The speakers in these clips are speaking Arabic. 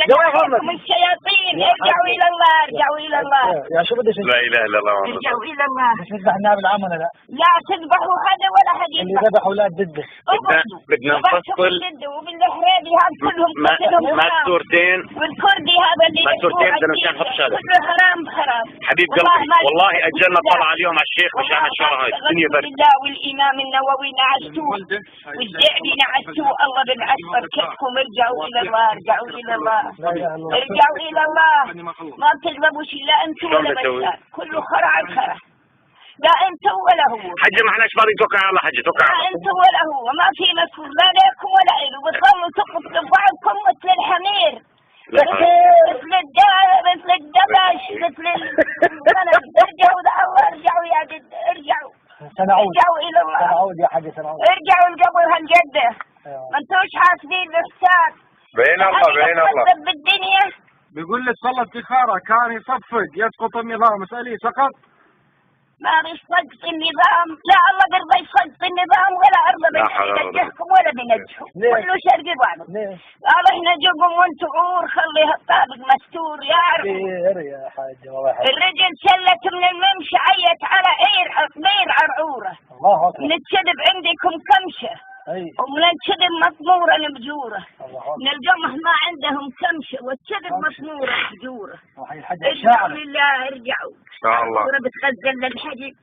منعكم الشياطين. ارجعوا إلى الله، ارجعوا إلى الله. يا شو بدك؟ لا إله إلا الله. ارجعوا إلى الله. بس نذبح النائب العام ولا لا؟ لا تذبحوا هذا ولا حد اللي يذبح. ذبح أولاد ضده. بدنا نفصل. وبالحريبي هذا كلهم ما السورتين. والكردي هذا اللي ما السورتين بدنا مشان نحط شهادة. كله حرام حرام. حبيب قلبي والله أجلنا طلع اليوم على الشيخ مشان الشهر هاي الدنيا برد. بالله والإمام النووي نعستوه والزعبي نعستوه. الله بالعسكر كيفكم. ارجعوا إلى الله، ارجعوا إلى الله، ارجعوا إلى الله. ما تغلبوا شيء لا أنتم ولا بشار. كله خرع الخرع. لا أنتم ولا هو. حجة ما احناش فاضيين. توكل على الله حجة، توكل على لا الله. أنتم ولا هو. ما في مسؤول لا لكم ولا إله. بتضلوا تقتلوا بعضكم مثل الحمير، مثل الدبش، مثل الغنم. ارجعوا إلى الله، ارجعوا يا جد، ارجعوا. سنعود. ارجعوا إلى الله. سنعود يا حاجة، سنعود. ارجعوا لقبر هالجدة. ما انتوش حاسبين الحساب. بين الله بين الله. بالدنيا بيقول لي صلى استخارة كان يصفق يسقط النظام. اسأليه سقط؟ ما بيسقط النظام. لا الله برضى يسقط النظام ولا أرضى بينجحكم ولا بينجحكم. كله شرق بعض. قال احنا جبهم وانتوا عور. خليها الطابق مستور يعرف. يا حاجة والله. الرجل شلت من الممشى عيت على عير عرعورة. الله أكبر. نتشدب عندكم كمشة ومن الشدب مطمورة مبجورة. من القمح ما عندهم كمشة والشدب مطمورة مبجورة. ارجعوا لله، ارجعوا. إن شاء الله. بتخزن للحجب.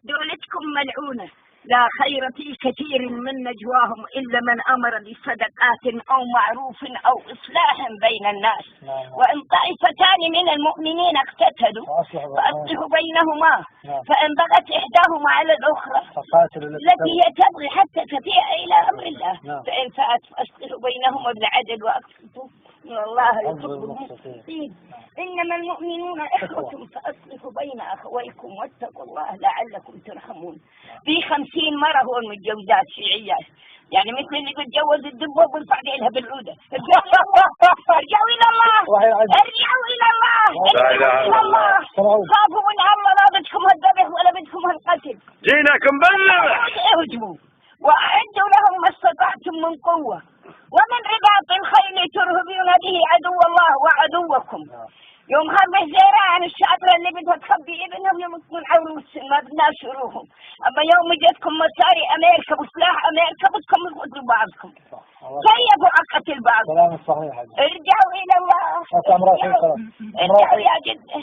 دولتكم ملعونة. لا خير في كثير من نجواهم إلا من أمر بصدقات أو معروف أو إصلاح بين الناس. وإن طائفتان من المؤمنين اقتتلوا فأصلحوا بينهما. فإن بغت إحداهما على الأخرى التي هي تبغي حتى تفيء إلى أمر الله فإن فأت فأصلحوا بينهما بالعدل وأقسطوا إن الله يحب المقسطين. إنما المؤمنون إخوة فأصلحوا بين أخويكم واتقوا الله لعلكم ترحمون. في 50 مرة هو المتجوزات شيعيات، يعني مثل اللي بتجوز الدبوب ويرفع لها بالعودة. ارجعوا إلى الله، ارجعوا إلى الله، ارجعوا إلى الله. خافوا من الله. لا بدكم الذبح ولا بدكم القتل. جيناكم بالله. اهجموا وأعدوا لهم ما استطعتم من قوة ومن رباط الخيل ترهبون به عدو الله وعدوكم. يوم هذه زيران الشاطرة اللي بدها تخبي ابنهم يمسكون عروس ما بدناش يروحوا. أما يوم جتكم مصاري أمريكا وسلاح أمريكا بدكم تقتلوا بعضكم. كيفوا عقة البعض. ارجعوا إلى الله. ارجعوا يا جدة.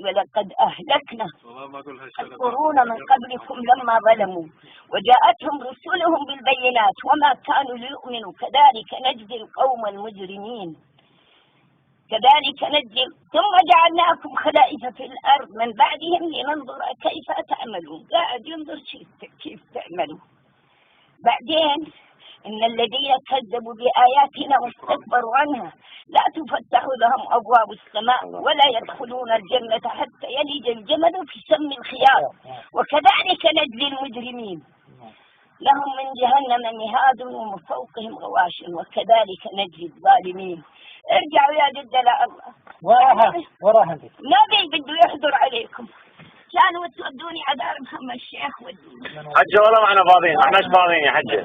ولقد أهلكنا القرون من قبلكم لما ظلموا وجاءتهم رسلهم بالبينات وما كانوا ليؤمنوا كذلك نجزي القوم المجرمين. كذلك نجزي. ثم جعلناكم خلائف في الأرض من بعدهم لننظر كيف تعملون. قاعد ينظر كيف تعملوا. بعدين إن الذين كذبوا بآياتنا واستكبروا عنها لا تفتح لهم أبواب السماء ولا يدخلون الجنة حتى يلج الجمل في سم الخياط وكذلك نجزي المجرمين. لهم من جهنم مهاد ومن فوقهم غواش وكذلك نجزي الظالمين. ارجعوا يا جد لا الله. وراها نبي بده يحضر عليكم. كانوا تودوني على محمد الشيخ ودوني. حجة والله ما احنا فاضيين. ما احناش فاضيين يا حجة.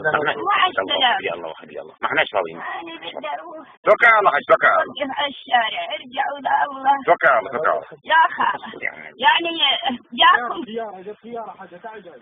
مع السلامة. يا الله وحدي الله. ما احناش فاضيين. أنا بدي أروح. توكل على الله حج. توكل على الله. على الشارع. ارجعوا لله. توكل على الله. توكل على الله. يا خالة يعني جاكم سيارة حاجة تعال جاي.